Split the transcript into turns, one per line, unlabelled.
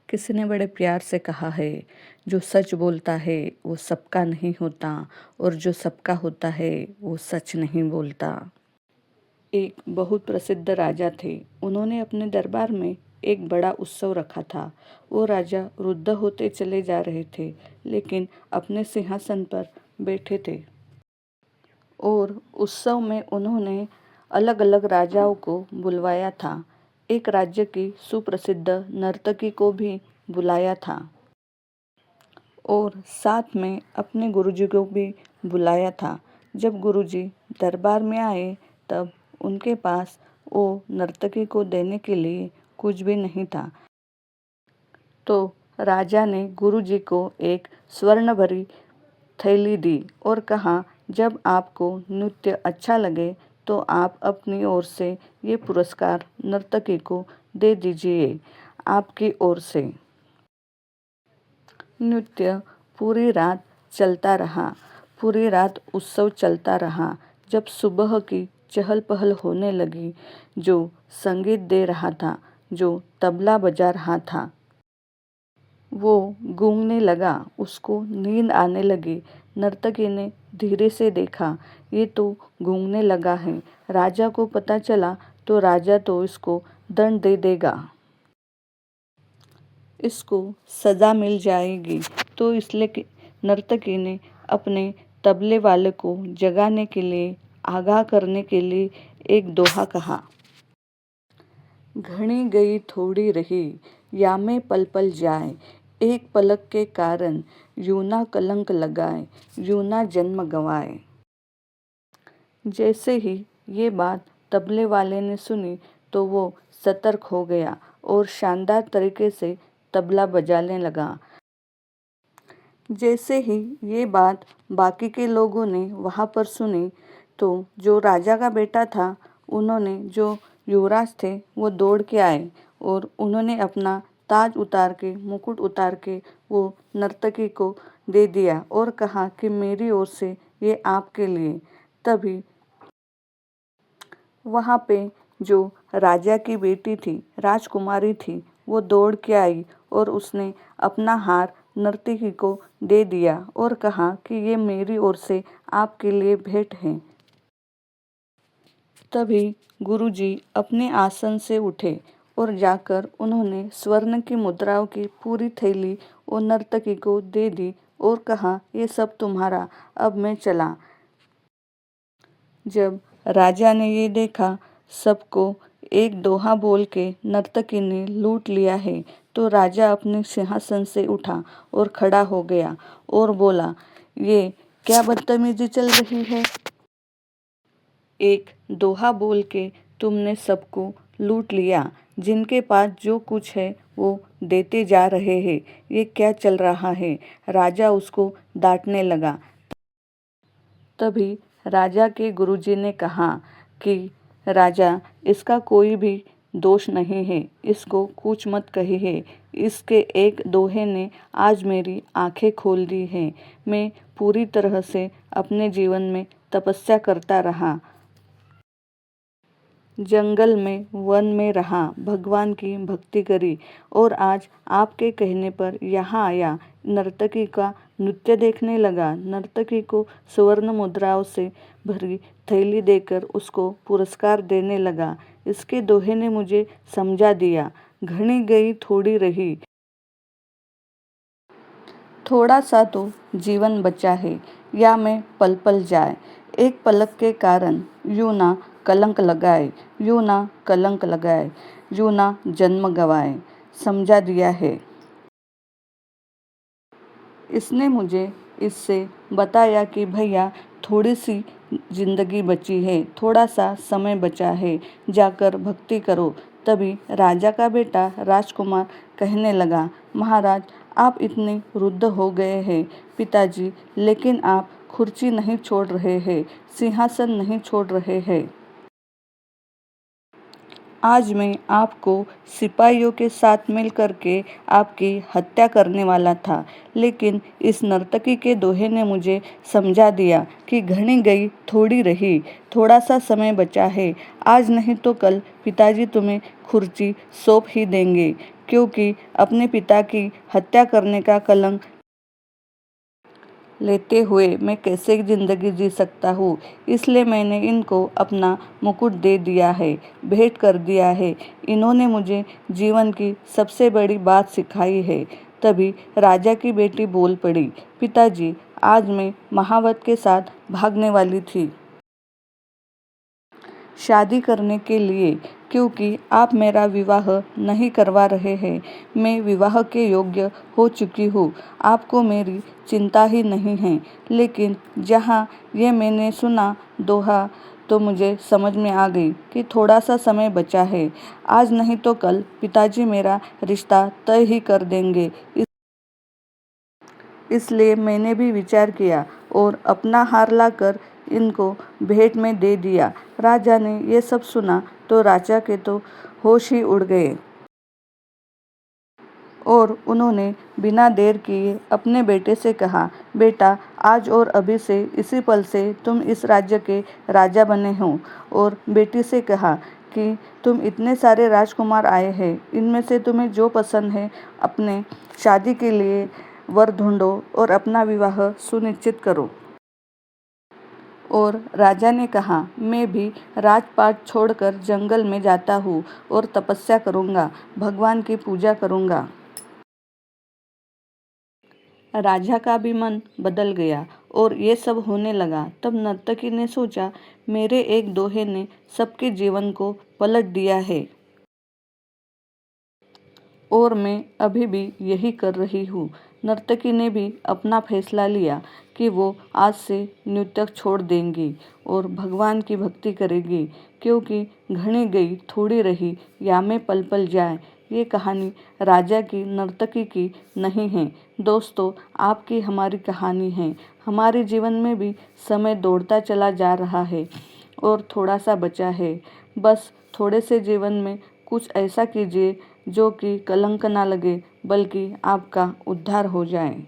किसी ने बड़े प्यार से कहा है, जो सच बोलता है वो सबका नहीं होता और जो सबका होता है वो सच नहीं बोलता। एक बहुत प्रसिद्ध राजा थे। उन्होंने अपने दरबार में एक बड़ा उत्सव रखा था। वो राजा वृद्ध होते चले जा रहे थे, लेकिन अपने सिंहासन पर बैठे थे और उत्सव में उन्होंने अलग अलग राजाओं को बुलवाया था। एक राज्य की सुप्रसिद्ध नर्तकी को भी बुलाया था और साथ में अपने गुरुजी को भी बुलाया था। जब गुरुजी दरबार में आए तब उनके पास वो नर्तकी को देने के लिए कुछ भी नहीं था। तो राजा ने गुरुजी को एक स्वर्ण भरी थैली दी और कहा, जब आपको नृत्य अच्छा लगे तो आप अपनी ओर से ये पुरस्कार नर्तकी को दे दीजिए। आपकी ओर से नृत्य पूरी रात चलता रहा। पूरी रात उत्सव चलता रहा। जब सुबह की चहल पहल होने लगी, जो संगीत दे रहा था, जो तबला बजा रहा था, वो गूंगने लगा। उसको नींद आने लगी। नर्तकी ने धीरे से देखा, ये तो गूंगने लगा है। राजा को पता चला तो राजा तो इसको दंड दे देगा, इसको सज़ा मिल जाएगी। तो इसलिए नर्तकी ने अपने तबले वाले को जगाने के लिए, आगाह करने के लिए एक दोहा कहा। घनी गई थोड़ी रही, या में पल पल जाए, एक पलक के कारण यूं ना कलंक लगाए, यूं ना जन्म गंवाए। जैसे ही ये बात तबले वाले ने सुनी तो वो सतर्क हो गया और शानदार तरीके से तबला बजाने लगा। जैसे ही ये बात बाकी के लोगों ने वहाँ पर सुनी तो जो राजा का बेटा था, उन्होंने, जो युवराज थे, वो दौड़ के आए और उन्होंने अपना ताज उतार के, मुकुट उतार के वो नर्तकी को दे दिया और कहा कि मेरी ओर से ये आपके लिए। तभी वहाँ पे जो राजा की बेटी थी, राजकुमारी थी, वो दौड़ के आई और उसने अपना हार नर्तकी को दे दिया और कहा कि ये मेरी ओर से आपके लिए भेंट है। तभी गुरुजी अपने आसन से उठे और जाकर उन्होंने स्वर्ण की मुद्राओं की पूरी थैली और नर्तकी को दे दी और कहा, ये सब तुम्हारा, अब मैं चला। जब राजा ने ये देखा सबको एक दोहा बोल के नर्तकी ने लूट लिया है, तो राजा अपने सिंहासन से उठा और खड़ा हो गया और बोला, ये क्या बदतमीजी चल रही है? एक दोहा बोल के तुमने सबको लूट लिया। जिनके पास जो कुछ है वो देते जा रहे हैं। ये क्या चल रहा है? राजा उसको डांटने लगा। तभी राजा के गुरुजी ने कहा कि राजा, इसका कोई भी दोष नहीं है, इसको कुछ मत कहिए। इसके एक दोहे ने आज मेरी आंखें खोल दी हैं। मैं पूरी तरह से अपने जीवन में तपस्या करता रहा, जंगल में, वन में रहा, भगवान की भक्ति करी और आज आपके कहने पर यहाँ आया, नर्तकी का नृत्य देखने लगा। नर्तकी को स्वर्ण मुद्राओं से भरी थैली देकर उसको पुरस्कार देने लगा। इसके दोहे ने मुझे समझा दिया, घनी गई थोड़ी रही, थोड़ा सा तो जीवन बचा है, या मैं पल पल जाए, एक पलक के कारण यूं ना कलंक लगाए, यूं ना कलंक लगाए, यूं ना जन्म गंवाए। समझा दिया है। इसने मुझे इससे बताया कि भैया, थोड़ी सी जिंदगी बची है, थोड़ा सा समय बचा है, जाकर भक्ति करो। तभी राजा का बेटा राजकुमार कहने लगा, महाराज, आप इतने वृद्ध हो गए हैं पिताजी, लेकिन आप कुर्सी नहीं छोड़ रहे हैं, सिंहासन नहीं छोड़ रहे हैं। आज मैं आपको सिपाहियों के साथ मिल करके आपकी हत्या करने वाला था, लेकिन इस नर्तकी के दोहे ने मुझे समझा दिया कि घनी गई थोड़ी रही, थोड़ा सा समय बचा है। आज नहीं तो कल पिताजी तुम्हें कुर्सी सौंप ही देंगे। क्योंकि अपने पिता की हत्या करने का कलंक लेते हुए मैं कैसे ज़िंदगी जी सकता हूँ। इसलिए मैंने इनको अपना मुकुट दे दिया है, भेंट कर दिया है। इन्होंने मुझे जीवन की सबसे बड़ी बात सिखाई है। तभी राजा की बेटी बोल पड़ी, पिताजी, आज मैं महावत के साथ भागने वाली थी शादी करने के लिए, क्योंकि आप मेरा विवाह नहीं करवा रहे हैं। मैं विवाह के योग्य हो चुकी हूँ, आपको मेरी चिंता ही नहीं है। लेकिन जहाँ ये मैंने सुना दोहा, तो मुझे समझ में आ गई कि थोड़ा सा समय बचा है। आज नहीं तो कल पिताजी मेरा रिश्ता तय ही कर देंगे। इसलिए मैंने भी विचार किया और अपना हार लाकर इनको भेंट में दे दिया। राजा ने ये सब सुना तो राजा के तो होश ही उड़ गए और उन्होंने बिना देर किए अपने बेटे से कहा, बेटा, आज और अभी से, इसी पल से तुम इस राज्य के राजा बने हो। और बेटी से कहा कि तुम इतने सारे राजकुमार आए हैं, इनमें से तुम्हें जो पसंद है अपने शादी के लिए वर ढूंढो और अपना विवाह सुनिश्चित करो। और राजा ने कहा, मैं भी राजपाट छोड़कर जंगल में जाता हूँ और तपस्या करूँगा, भगवान की पूजा करूँगा। राजा का भी मन बदल गया और ये सब होने लगा। तब नर्तकी ने सोचा, मेरे एक दोहे ने सबके जीवन को पलट दिया है और मैं अभी भी यही कर रही हूँ। नर्तकी ने भी अपना फैसला लिया कि वो आज से नृत्य छोड़ देंगी और भगवान की भक्ति करेगी, क्योंकि घनी गई थोड़ी रही या में पल पल जाए। ये कहानी राजा की नर्तकी की नहीं है दोस्तों, आपकी हमारी कहानी है। हमारे जीवन में भी समय दौड़ता चला जा रहा है और थोड़ा सा बचा है। बस थोड़े से जीवन में कुछ ऐसा कीजिए जो कि कलंक ना लगे, बल्कि आपका उद्धार हो जाए।